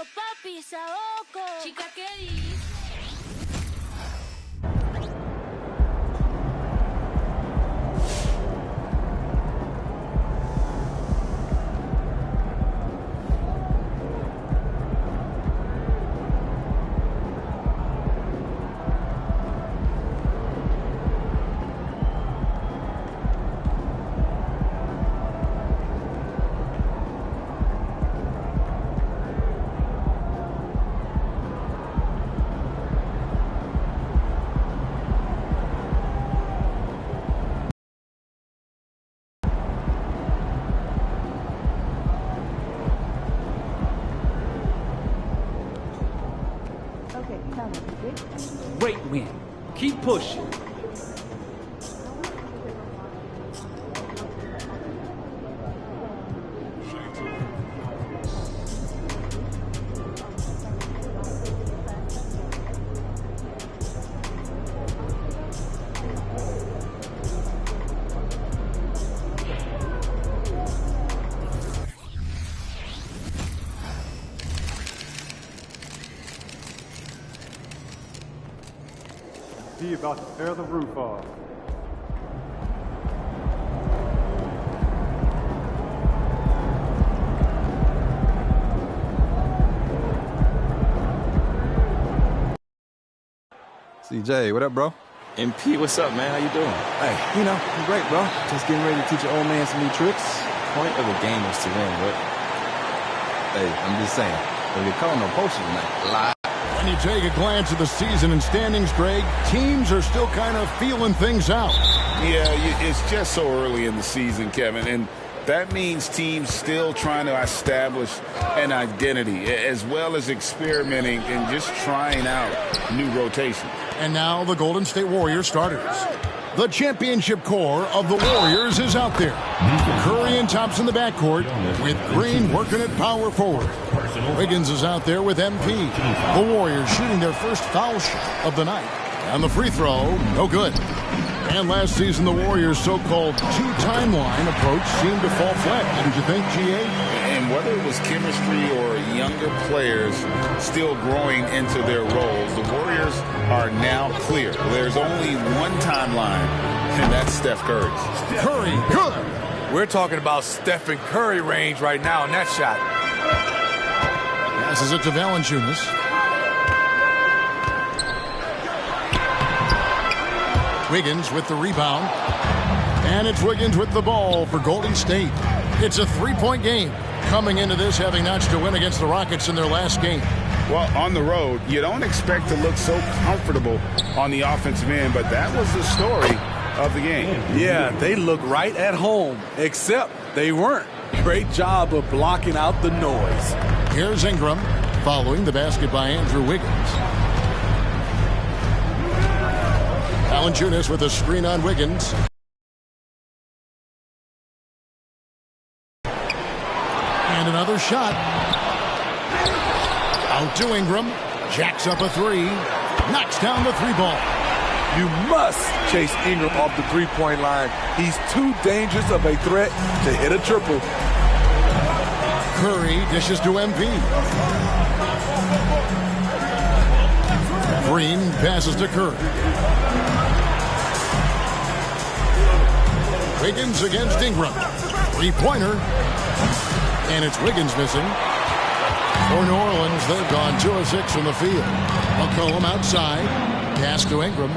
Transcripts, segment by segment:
loco, papi, saoco. Chica, ¿qué dices? Great win. Keep pushing. He about to tear the roof off. CJ, what up, bro? MP, what's up, man? How you doing? Hey, you know, I'm great, bro. Just getting ready to teach your old man some new tricks. Point of the game is to win, but Hey, I'm just saying, don't get caught on no poster tonight. When you take a glance at the season and standings, Greg, teams are still kind of feeling things out. Yeah, it's just so early in the season, Kevin, and that means teams still trying to establish an identity as well as experimenting and just trying out new rotations. And now the Golden State Warriors starters. The championship core of the Warriors is out there. Curry and Thompson in the backcourt with Green working at power forward. Wiggins is out there with MP. The Warriors shooting their first foul shot of the night. And the free throw, no good. And last season, the Warriors' so-called two-timeline approach seemed to fall flat, didn't you think, G.A.? And whether it was chemistry or younger players still growing into their roles, the Warriors are now clear. There's only one timeline, and that's Steph Curry's. Curry, good. We're talking about Stephen Curry range right now in that shot. Passes it to Valanciunas. Wiggins with the rebound. And it's Wiggins with the ball for Golden State. It's a three-point game. Coming into this, having notched a win against the Rockets in their last game. Well, on the road, you don't expect to look so comfortable on the offensive end, but that was the story of the game. Yeah, they look right at home, except they weren't. Great job of blocking out the noise. Here's Ingram, following the basket by Andrew Wiggins. Valanciunas with a screen on Wiggins. And another shot. Out to Ingram. Jacks up a three. Knocks down the three ball. You must chase Ingram off the three-point line. He's too dangerous of a threat to hit a triple. Curry dishes to MP. Green passes to Curry. Wiggins against Ingram. Three-pointer. And it's Wiggins missing. For New Orleans, they've gone 2 of 6 from the field. McCollum outside. Pass to Ingram.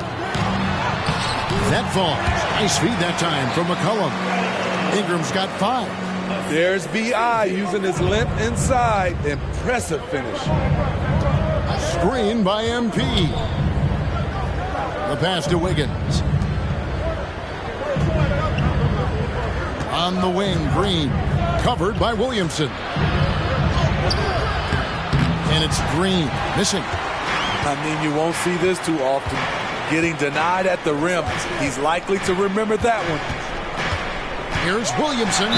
That falls. Nice feed that time from McCollum. Ingram's got 5. There's B.I. using his length inside. Impressive finish. Screen by MP. The pass to Wiggins. On the wing, Green. Covered by Williamson. And it's Green. Missing. I mean, you won't see this too often. Getting denied at the rim. He's likely to remember that one. Here's Williamson.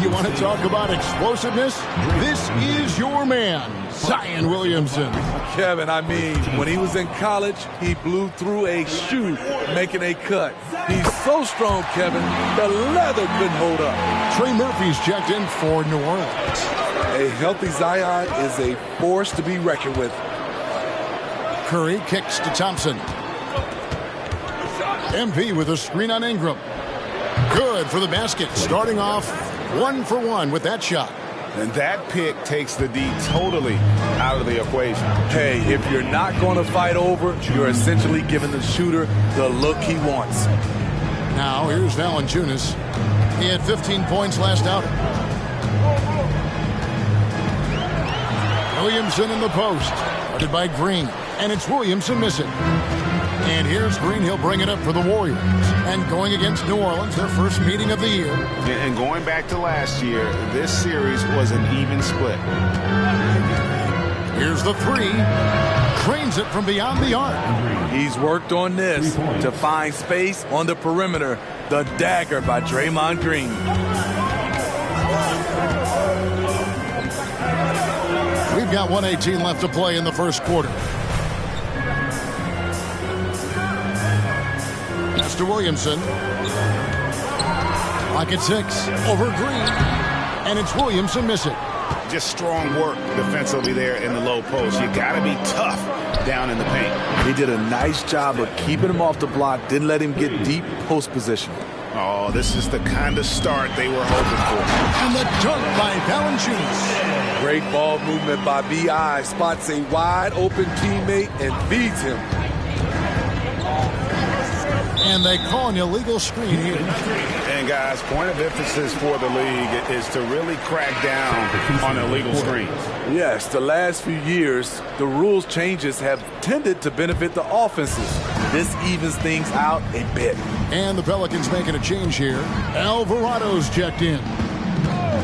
You want to talk about explosiveness? This is your man, Zion Williamson. Kevin, I mean, when he was in college, he blew through a shoe making a cut. He's so strong, Kevin, the leather couldn't hold up. Trey Murphy's checked in for New Orleans. A healthy Zion is a force to be reckoned with. Curry kicks to Thompson. MP with a screen on Ingram. Good for the basket. Starting off 1 for 1 with that shot. And that pick takes the D totally out of the equation. Hey, if you're not going to fight over, you're essentially giving the shooter the look he wants. Now here's Valanciunas. He had 15 points last outing. Williamson in the post. Guarded by Green. And it's Williamson missing. And here's Green. He'll bring it up for the Warriors. And going against New Orleans, their first meeting of the year. And going back to last year, this series was an even split. Here's the three. Trains it from beyond the arc. He's worked on this to find space on the perimeter. The dagger by Draymond Green. We've got 1:18 left to play in the first quarter. To Williamson. Lock at 6. Over Green. And it's Williamson missing. Just strong work defensively there in the low post. You got to be tough down in the paint. He did a nice job of keeping him off the block. Didn't let him get deep post position. Oh, this is the kind of start they were hoping for. And the dunk by Valanciunas. Great ball movement by B.I. Spots a wide open teammate and feeds him. And they call an illegal screen here. And guys, point of emphasis for the league is to really crack down on illegal screens. Yes, the last few years, the rules changes have tended to benefit the offenses. This evens things out a bit. And the Pelicans making a change here. Alvarado's checked in.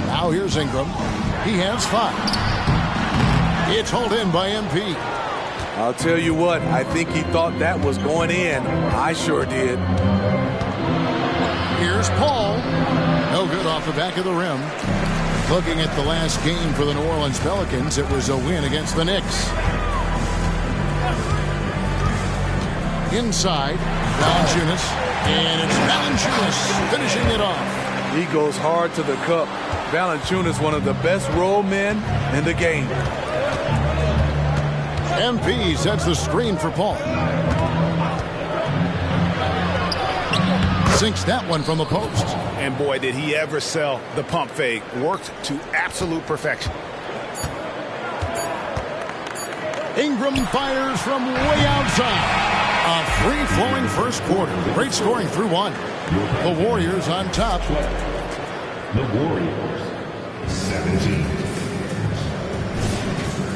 Now here's Ingram. He has 5. It's hauled in by MP. I'll tell you what, I think he thought that was going in. I sure did. Here's Paul. No good off the back of the rim. Looking at the last game for the New Orleans Pelicans, it was a win against the Knicks. Inside, Valanciunas. And it's Valanciunas finishing it off. He goes hard to the cup. Valanciunas, one of the best roll men in the game. MP sets the screen for Paul. Sinks that one from the post. And boy, did he ever sell the pump fake. Worked to absolute perfection. Ingram fires from way outside. A free-flowing first quarter. Great scoring through 1. The Warriors on top. The Warriors, 17.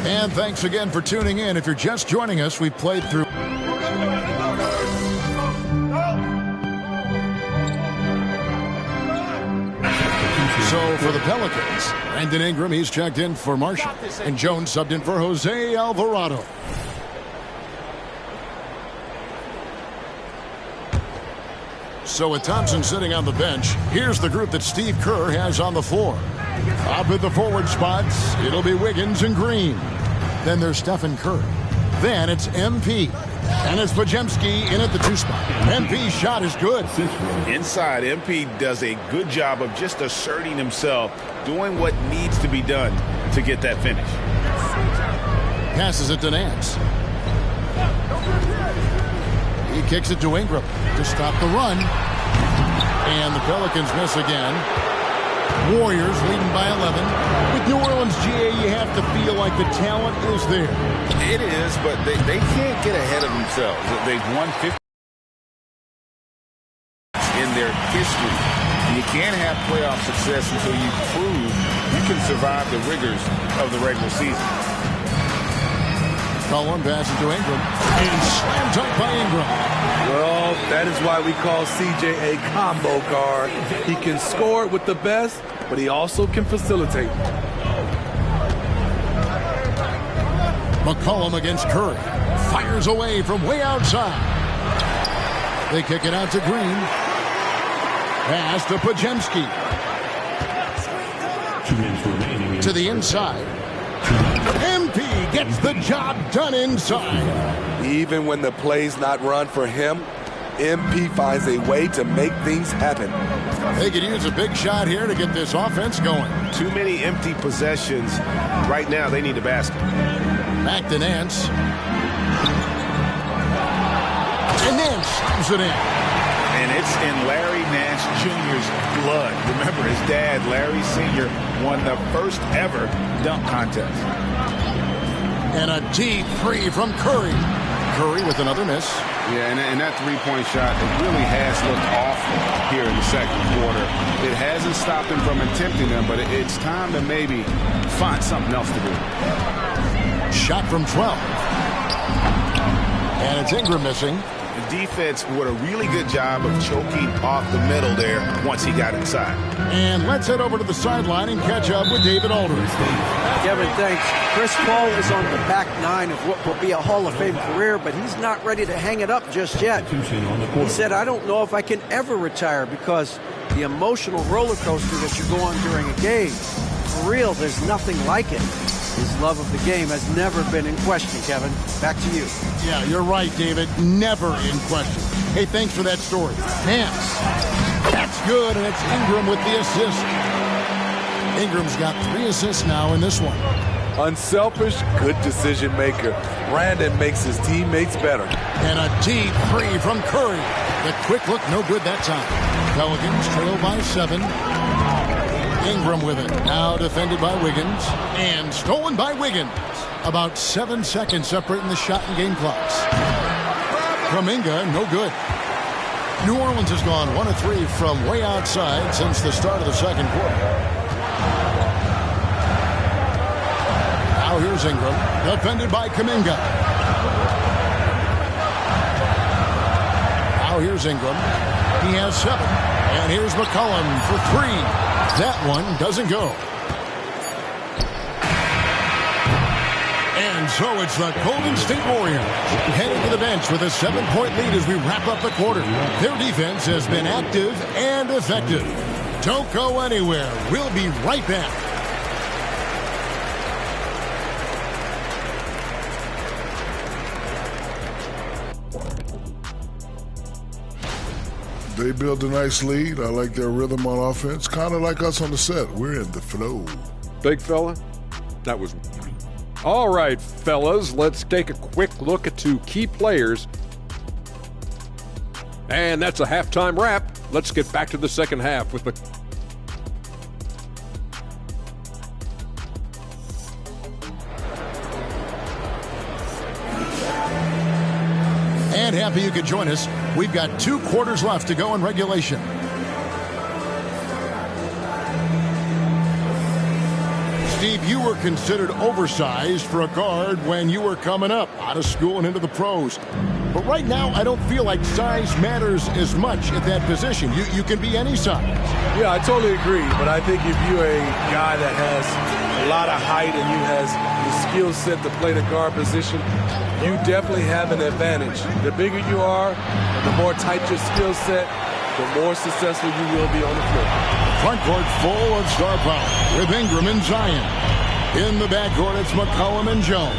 And thanks again for tuning in. If you're just joining us, we played through. So for the Pelicans, Brandon Ingram, he's checked in for Marshall. And Jones subbed in for Jose Alvarado. So with Thompson sitting on the bench, here's the group that Steve Kerr has on the floor. Up at the forward spots, it'll be Wiggins and Green. Then there's Stephen Curry. Then it's MP. And it's Podziemski in at the 2 spot. MP's shot is good. Inside, MP does a good job of just asserting himself, doing what needs to be done to get that finish. Passes it to Nance. He kicks it to Ingram to stop the run. And the Pelicans miss again. Warriors leading by 11. With New Orleans, GA, you have to feel like the talent is there. It is, but they can't get ahead of themselves. They've won 50 in their history. You can't have playoff success until you prove you can survive the rigors of the regular season. Cullen passes to Ingram. And slam dunk by Ingram. Well, that is why we call CJ a combo guard. He can score with the best, but he also can facilitate. McCollum against Curry. Fires away from way outside. They kick it out to Green. Pass to Podziemski. 2 minutes remaining. To the inside. MP gets the job done inside. Even when the play's not run for him, MP finds a way to make things happen. They could use a big shot here to get this offense going. Too many empty possessions. Right now, they need a basket. Back to Nance. And Nance slams it in. And it's in Larry Nance Jr.'s blood. Remember, his dad, Larry Sr., won the first ever dunk contest. And a deep three from Curry. Curry with another miss. Yeah, and that three-point shot, it really has looked awful here in the second quarter. It hasn't stopped him from attempting them, but it's time to maybe find something else to do. Shot from 12. And it's Ingram missing. The defense did a really good job of choking off the middle there once he got inside. And let's head over to the sideline and catch up with David Aldridge. Kevin, thanks. Chris Paul is on the back nine of what will be a Hall of Fame career, but he's not ready to hang it up just yet. He said, I don't know if I can ever retire because the emotional roller coaster that you go on during a game, for real, there's nothing like it. His love of the game has never been in question, Kevin. Back to you. Yeah, you're right, David. Never in question. Hey, thanks for that story. Nance. That's good, and it's Ingram with the assist. Ingram's got 3 assists now in this one. Unselfish, good decision maker. Brandon makes his teammates better. And a deep three from Curry. The quick look, no good that time. Pelicans trail by 7. Ingram with it. Now defended by Wiggins. And stolen by Wiggins. About 7 seconds separating the shot and game clocks. Kuminga, no good. New Orleans has gone 1 of 3 from way outside since the start of the second quarter. Now here's Ingram. Defended by Kuminga. Now here's Ingram. He has 7. And here's McCollum for 3. That one doesn't go. And so it's the Golden State Warriors heading to the bench with a 7-point lead as we wrap up the quarter. Their defense has been active and effective. Don't go anywhere. We'll be right back. They built a nice lead. I like their rhythm on offense. Kind of like us on the set. We're in the flow. Big fella, that was... All right, fellas, let's take a quick look at 2 key players. And that's a halftime wrap. Let's get back to the second half with the... And happy you could join us. We've got 2 quarters left to go in regulation. Steve, you were considered oversized for a guard when you were coming up out of school and into the pros. But right now, I don't feel like size matters as much at that position. You can be any size. Yeah, I totally agree. But I think if you're a guy that has a lot of height and you has the skill set to play the guard position, you definitely have an advantage. The bigger you are, the more tight your skill set, the more successful you will be on the floor. Front court full of star power with Ingram and Zion. In the backcourt, it's McCollum and Jones.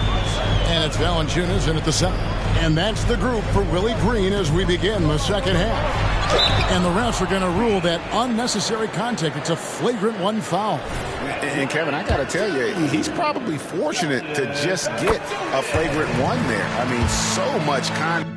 And it's Valanciunas in at the center. And that's the group for Willie Green as we begin the second half. And the refs are going to rule that unnecessary contact. It's a flagrant 1 foul. And Kevin, I got to tell you, he's probably fortunate to just get a flagrant 1 there. I mean, so much contact.